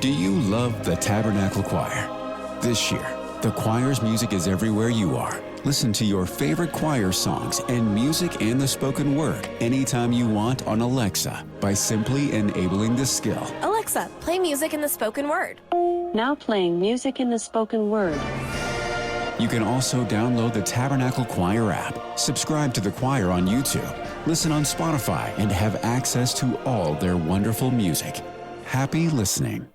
Do you love the Tabernacle Choir? This year, the choir's music is everywhere you are. Listen to your favorite choir songs and music and the spoken word anytime you want on Alexa by simply enabling the skill. Alexa, play music in the spoken word. Now playing music in the spoken word. You can also download the Tabernacle Choir app, subscribe to the choir on YouTube, listen on Spotify, and have access to all their wonderful music. Happy listening.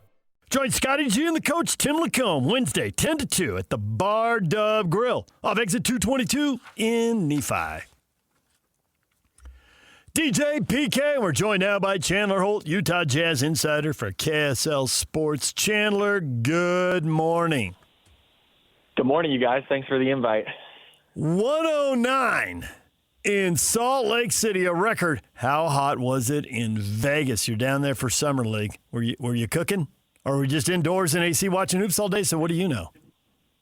Join Scotty G and the coach Tim Lacombe Wednesday 10 to 2 at the Bar Dub Grill off exit 222 in Nephi. DJ PK, we're joined now by Chandler Holt, Utah Jazz insider for KSL Sports. Chandler, good morning. Good morning, you guys. Thanks for the invite. 109 in Salt Lake City, a record. How hot was it in Vegas? You're down there for Summer League. Were you cooking? Or were we just indoors in AC watching hoops all day? So what do you know?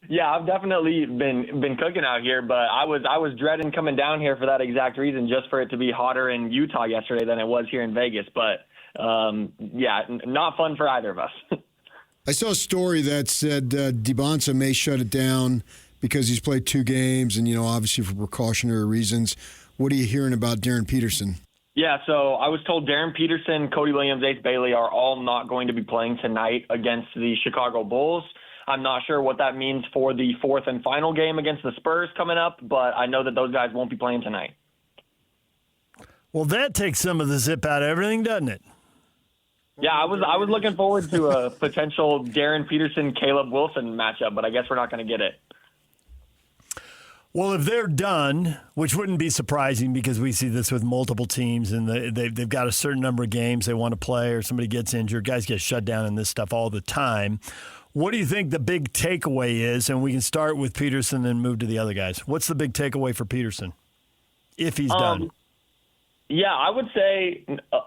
Yeah, I've definitely been cooking out here, but I was dreading coming down here for that exact reason, just for it to be hotter in Utah yesterday than it was here in Vegas. But yeah, not fun for either of us. I saw a story that said DiBonsa may shut it down because he's played 2 games and, obviously for precautionary reasons. What are you hearing about Darryn Peterson? Yeah, so I was told Darryn Peterson, Cody Williams, Ace Bailey are all not going to be playing tonight against the Chicago Bulls. I'm not sure what that means for the 4th and final game against the Spurs coming up, but I know that those guys won't be playing tonight. Well, that takes some of the zip out of everything, doesn't it? Yeah, I was looking forward to a potential Darryn Peterson-Caleb Wilson matchup, but I guess we're not going to get it. Well, if they're done, which wouldn't be surprising because we see this with multiple teams and they've got a certain number of games they want to play or somebody gets injured, guys get shut down in this stuff all the time. What do you think the big takeaway is? And we can start with Peterson and move to the other guys. What's the big takeaway for Peterson if he's done? Yeah, I would say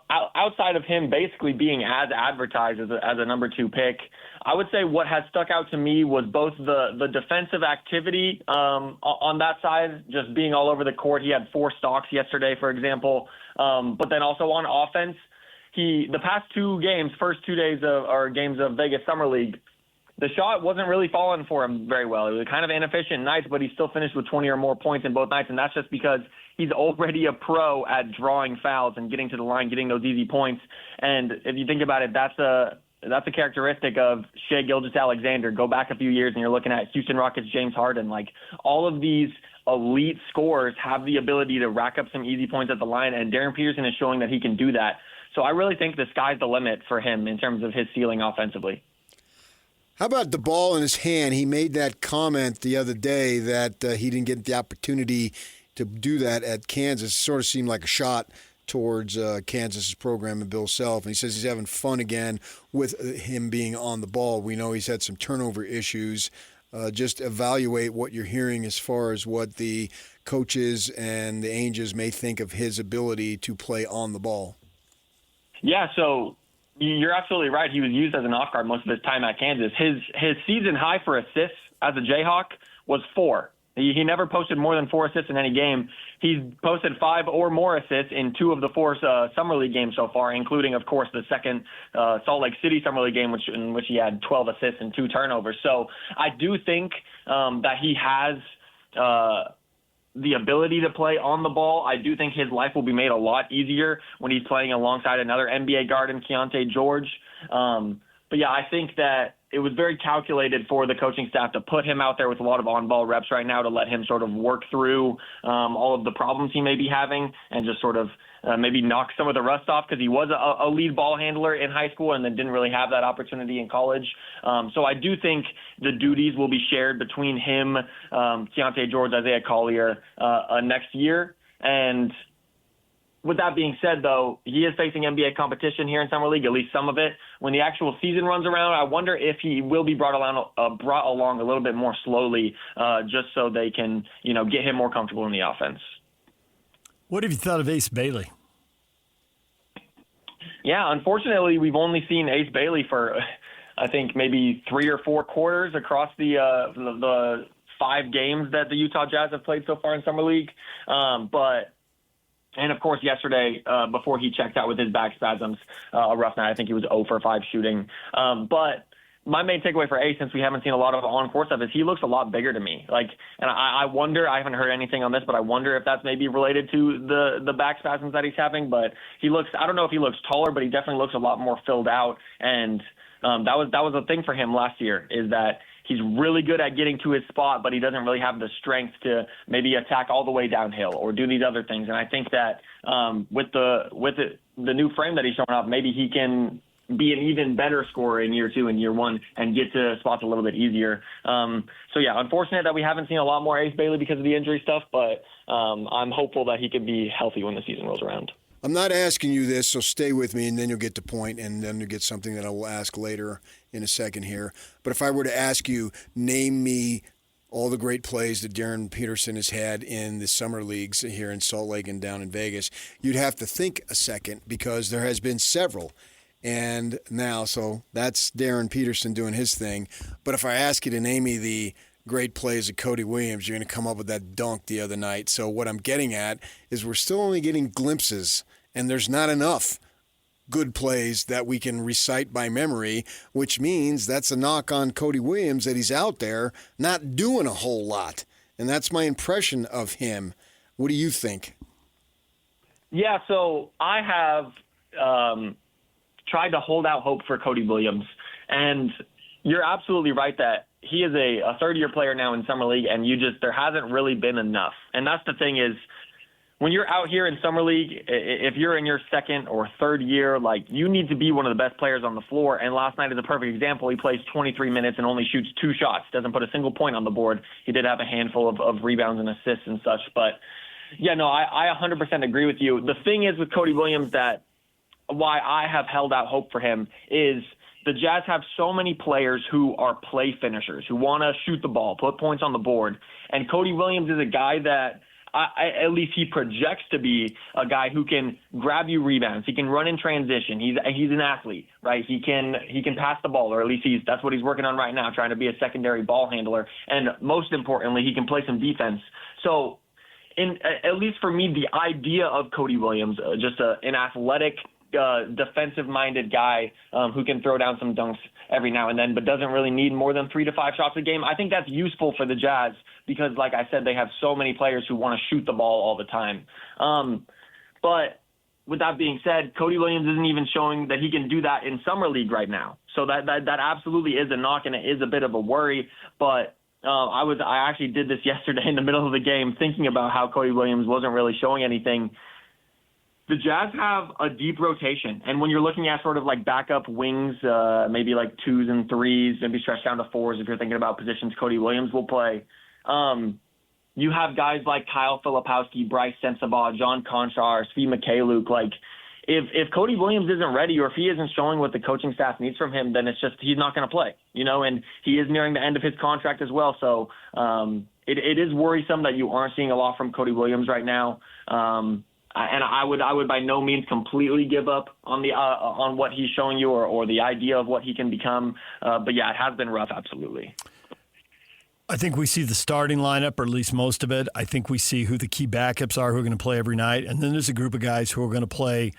outside of him basically being as advertised as a number 2 pick, I would say what has stuck out to me was both the defensive activity on that side, just being all over the court. He had 4 stocks yesterday, for example, but then also on offense, the past 2 games, first 2 days or games of Vegas Summer League, the shot wasn't really falling for him very well. It was kind of inefficient nights, but he still finished with 20 or more points in both nights, and that's just because he's already a pro at drawing fouls and getting to the line, getting those easy points. And if you think about it, that's a characteristic of Shai Gilgeous-Alexander. Go back a few years and you're looking at Houston Rockets, James Harden. Like, all of these elite scorers have the ability to rack up some easy points at the line, and Darryn Peterson is showing that he can do that. So I really think the sky's the limit for him in terms of his ceiling offensively. How about the ball in his hand? He made that comment the other day that he didn't get the opportunity to do that at Kansas. It sort of seemed like a shot towards Kansas's program and Bill Self. And he says he's having fun again with him being on the ball. We know he's had some turnover issues. Just evaluate what you're hearing as far as what the coaches and the Angels may think of his ability to play on the ball. Yeah, so you're absolutely right. He was used as an off guard most of his time at Kansas. His season high for assists as a Jayhawk was 4. He never posted more than 4 assists in any game. He's posted 5 or more assists in 2 of the 4 Summer League games so far, including, of course, the second Salt Lake City Summer League game, in which he had 12 assists and 2 turnovers. So I do think that he has the ability to play on the ball. I do think his life will be made a lot easier when he's playing alongside another NBA guard in Keontae George. But yeah, I think that it was very calculated for the coaching staff to put him out there with a lot of on-ball reps right now to let him sort of work through all of the problems he may be having and just sort of maybe knock some of the rust off, because he was a lead ball handler in high school and then didn't really have that opportunity in college. So I do think the duties will be shared between him, Keontae George, Isaiah Collier next year. And with that being said, though, he is facing NBA competition here in Summer League, at least some of it. When the actual season runs around, I wonder if he will be brought along a little bit more slowly, just so they can, get him more comfortable in the offense. What have you thought of Ace Bailey? Yeah, unfortunately, we've only seen Ace Bailey for, I think, maybe 3 or 4 quarters across the 5 games that the Utah Jazz have played so far in Summer League. But And, of course, yesterday, before he checked out with his back spasms, a rough night. I think he was 0 for 5 shooting. But my main takeaway for Ace, since we haven't seen a lot of on-court stuff, is he looks a lot bigger to me. And I wonder, I haven't heard anything on this, but I wonder if that's maybe related to the back spasms that he's having. But he looks, I don't know if he looks taller, but he definitely looks a lot more filled out. And that was a thing for him last year, is that he's really good at getting to his spot, but he doesn't really have the strength to maybe attack all the way downhill or do these other things. And I think that with the new frame that he's showing up, maybe he can be an even better scorer in year 2 and year 1 and get to spots a little bit easier. So, yeah, unfortunate that we haven't seen a lot more Ace Bailey because of the injury stuff, but I'm hopeful that he can be healthy when the season rolls around. I'm not asking you this, so stay with me, and then you'll get the point, and then you'll get something that I will ask later in a second here. But if I were to ask you, name me all the great plays that Darryn Peterson has had in the summer leagues here in Salt Lake and down in Vegas, you'd have to think a second, because there has been several. And now, so that's Darryn Peterson doing his thing. But if I ask you to name me the great plays of Cody Williams, you're going to come up with that dunk the other night. So what I'm getting at is we're still only getting glimpses, and there's not enough good plays that we can recite by memory, which means that's a knock on Cody Williams, that he's out there not doing a whole lot. And that's my impression of him. What do you think? Yeah, so I have tried to hold out hope for Cody Williams. And you're absolutely right that he is a third-year player now in Summer League, and there hasn't really been enough. And that's the thing is, when you're out here in Summer League, if you're in your second or third year, you need to be one of the best players on the floor. And last night is a perfect example. He plays 23 minutes and only shoots 2 shots, doesn't put a single point on the board. He did have a handful of rebounds and assists and such. But, yeah, no, I 100% agree with you. The thing is with Cody Williams, that why I have held out hope for him is the Jazz have so many players who are play finishers, who want to shoot the ball, put points on the board. And Cody Williams is a guy that at least he projects to be a guy who can grab you rebounds. He can run in transition. He's an athlete, right? He can pass the ball, or at least that's what he's working on right now, trying to be a secondary ball handler. And most importantly, he can play some defense. So at least for me, the idea of Cody Williams, just an athletic, defensive-minded guy who can throw down some dunks every now and then, but doesn't really need more than 3 to 5 shots a game. I think that's useful for the Jazz because, like I said, they have so many players who want to shoot the ball all the time. But with that being said, Cody Williams isn't even showing that he can do that in Summer League right now. So that absolutely is a knock, and it is a bit of a worry. But I actually did this yesterday in the middle of the game, thinking about how Cody Williams wasn't really showing anything. The Jazz have a deep rotation, and when you're looking at sort of like backup wings, maybe like 2s and 3s, maybe stretched down to 4s if you're thinking about positions Cody Williams will play, you have guys like Kyle Filipowski, Bryce Sensabaugh, John Conchar, Svi Mikhailuk. If Cody Williams isn't ready, or if he isn't showing what the coaching staff needs from him, then it's just he's not going to play, and he is nearing the end of his contract as well. So it is worrisome that you aren't seeing a lot from Cody Williams right now. And I would by no means completely give up on what he's showing you or the idea of what he can become. But yeah, it has been rough, absolutely. I think we see the starting lineup, or at least most of it. I think we see who the key backups are, who are going to play every night. And then there's a group of guys who are going to play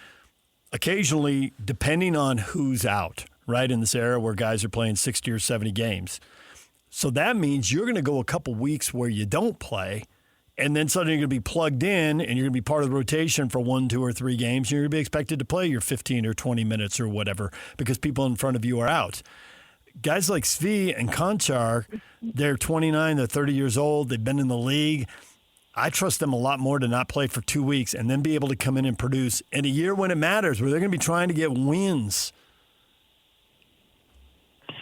occasionally, depending on who's out, right, in this era where guys are playing 60 or 70 games. So that means you're going to go a couple weeks where you don't play, and then suddenly you're going to be plugged in, and you're going to be part of the rotation for 1, 2, or 3 games. You're going to be expected to play your 15 or 20 minutes or whatever because people in front of you are out. Guys like Svi and Conchar, they're 29, they're 30 years old, they've been in the league. I trust them a lot more to not play for 2 weeks and then be able to come in and produce in a year when it matters, where they're going to be trying to get wins.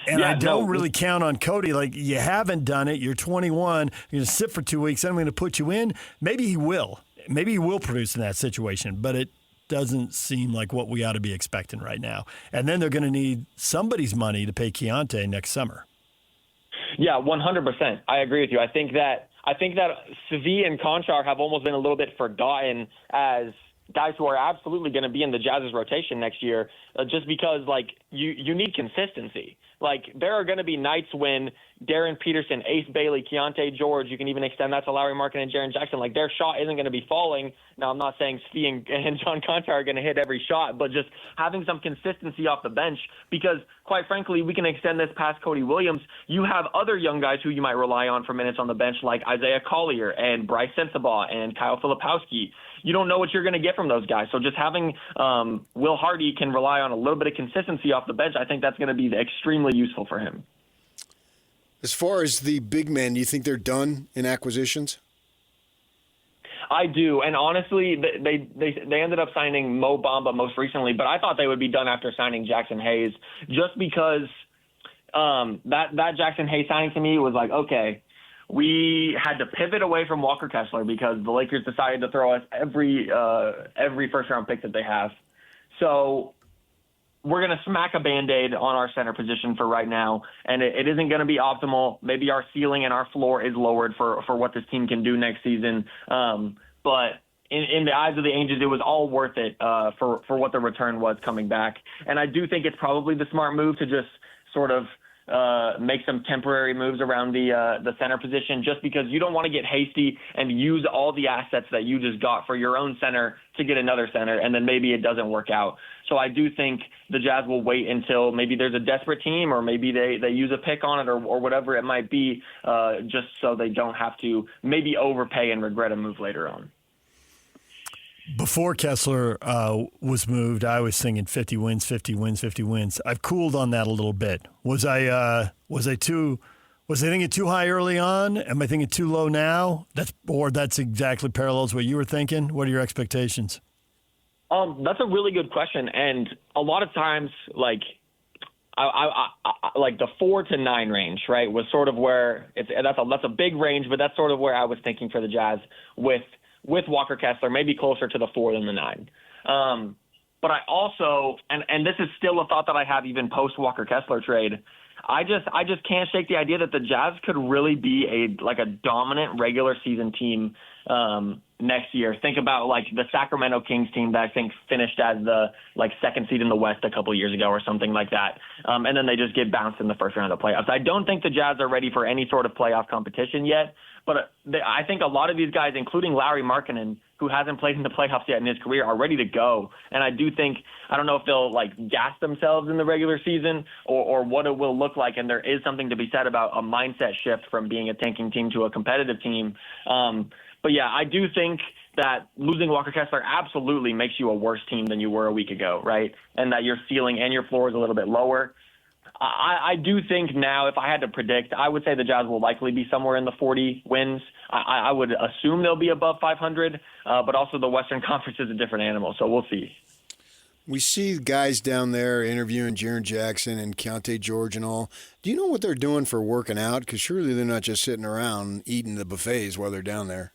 And I don't really count on Cody. You haven't done it. You're 21. You're going to sit for 2 weeks. I'm going to put you in. Maybe he will. Maybe he will produce in that situation, but it doesn't seem like what we ought to be expecting right now. And then they're going to need somebody's money to pay Keontae next summer. Yeah, 100%. I agree with you. I think that Svi and Conchar have almost been a little bit forgotten as guys who are absolutely going to be in the Jazz's rotation next year, just because you need consistency. Like, there are going to be nights when Darryn Peterson, Ace Bailey, Keontae George, you can even extend that to Lowry Markin and Jaren Jackson, like, their shot isn't going to be falling. Now, I'm not saying Svi and John Konchar are going to hit every shot, but just having some consistency off the bench, because, quite frankly, we can extend this past Cody Williams. You have other young guys who you might rely on for minutes on the bench, like Isaiah Collier and Bryce Sensabaugh and Kyle Filipowski. You don't know what you're going to get from those guys. So just having Will Hardy can rely on a little bit of consistency off the bench, I think that's going to be extremely useful for him. As far as the big men, do you think they're done in acquisitions? I do, and honestly, they ended up signing Mo Bamba most recently, but I thought they would be done after signing Jackson Hayes, just because that Jackson Hayes signing to me was like, okay, we had to pivot away from Walker Kessler because the Lakers decided to throw us every first-round pick that they have. So we're going to smack a Band-Aid on our center position for right now, and it isn't going to be optimal. Maybe our ceiling and our floor is lowered for what this team can do next season. But in the eyes of the Angels, it was all worth it for what the return was coming back. And I do think it's probably the smart move to just sort of make some temporary moves around the center position, just because you don't want to get hasty and use all the assets that you just got for your own center to get another center, and then maybe it doesn't work out. So I do think the Jazz will wait until maybe there's a desperate team, or maybe they use a pick on it, or whatever it might be, just so they don't have to maybe overpay and regret a move later on. Before Kessler was moved, I was thinking 50 wins, 50 wins, 50 wins. I've cooled on that a little bit. Was I thinking too high early on? Am I thinking too low now? That's exactly parallels what you were thinking. What are your expectations? That's a really good question, and a lot of times, like, I like the 4 to 9 range, right, was sort of where that's a big range, but that's sort of where I was thinking for the Jazz with Walker Kessler, maybe closer to the 4 than the 9. But I also, and this is still a thought that I have even post Walker Kessler trade, I just can't shake the idea that the Jazz could really be a dominant regular season team next year. Think about like the Sacramento Kings team that I think finished as the second seed in the West a couple years ago or something like that. And then they just get bounced in the first round of the playoffs. I don't think the Jazz are ready for any sort of playoff competition yet, but I think a lot of these guys, including Lowry Markkinen, who hasn't played in the playoffs yet in his career, are ready to go. And I do think, I don't know if they'll gas themselves in the regular season or what it will look like. And there is something to be said about a mindset shift from being a tanking team to a competitive team. But yeah, I do think that losing Walker Kessler absolutely makes you a worse team than you were a week ago, right? And that your ceiling and your floor is a little bit lower. I do think now, if I had to predict, I would say the Jazz will likely be somewhere in the 40 wins. I would assume they'll be above 500, but also the Western Conference is a different animal, so we'll see. We see guys down there interviewing Jaren Jackson and Keontae George and all. Do you know what they're doing for working out? Because surely they're not just sitting around eating the buffets while they're down there.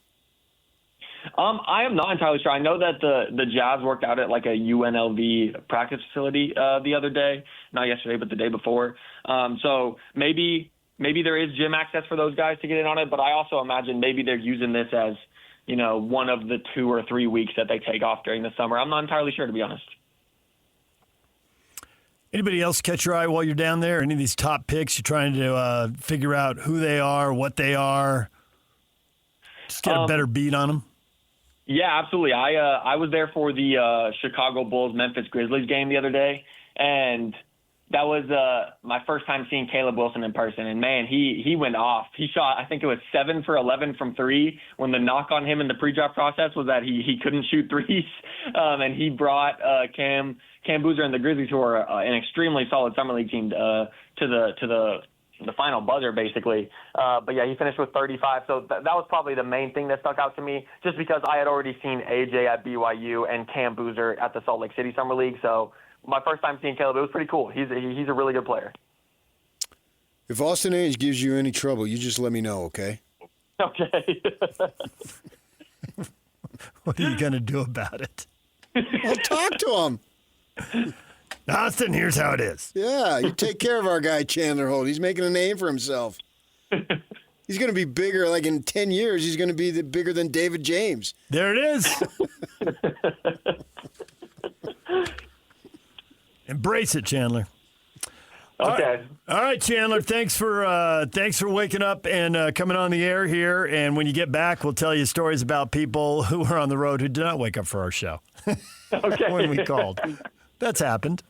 I am not entirely sure. I know that the Jazz worked out at a UNLV practice facility the other day, not yesterday, but the day before. So maybe there is gym access for those guys to get in on it, but I also imagine maybe they're using this as, one of the 2 or 3 weeks that they take off during the summer. I'm not entirely sure, to be honest. Anybody else catch your eye while you're down there? Any of these top picks you're trying to figure out who they are, what they are? Just get a better beat on them? Yeah, absolutely. I was there for the Chicago Bulls-Memphis Grizzlies game the other day, and that was my first time seeing Caleb Wilson in person. And, man, he went off. He shot, I think it was 7 for 11 from 3, when the knock on him in the pre-draft process was that he couldn't shoot threes. And he brought Cam Boozer and the Grizzlies, who are an extremely solid summer league team, to the final buzzer, basically. But, yeah, he finished with 35. So that was probably the main thing that stuck out to me, just because I had already seen AJ at BYU and Cam Boozer at the Salt Lake City Summer League. So my first time seeing Caleb, it was pretty cool. He's a really good player. If Austin Age gives you any trouble, you just let me know, okay? Okay. What are you going to do about it? Well, talk to him. Austin, here's how it is. Yeah, you take care of our guy Chandler Holt. He's making a name for himself. He's going to be bigger. In 10 years, he's going to be bigger than David James. There it is. Embrace it, Chandler. Okay. All right, Chandler. Thanks for waking up and coming on the air here. And when you get back, we'll tell you stories about people who were on the road who did not wake up for our show. Okay. When we called, that's happened.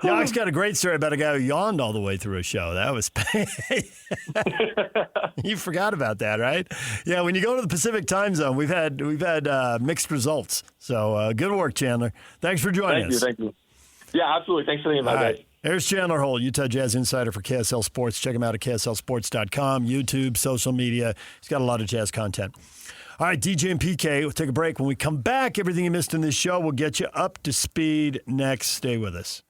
Yock's got a great story about a guy who yawned all the way through a show. That was you forgot about that, right? Yeah, when you go to the Pacific time zone, we've had mixed results. So good work, Chandler. Thanks for joining us. Thank you. Yeah, absolutely. Thanks for the invite, guys. There's Chandler Holt, Utah Jazz insider for KSL Sports. Check him out at KSLSports.com, YouTube, social media. He's got a lot of Jazz content. All right, DJ and PK, we'll take a break. When we come back, everything you missed in this show, we'll get you up to speed next. Stay with us.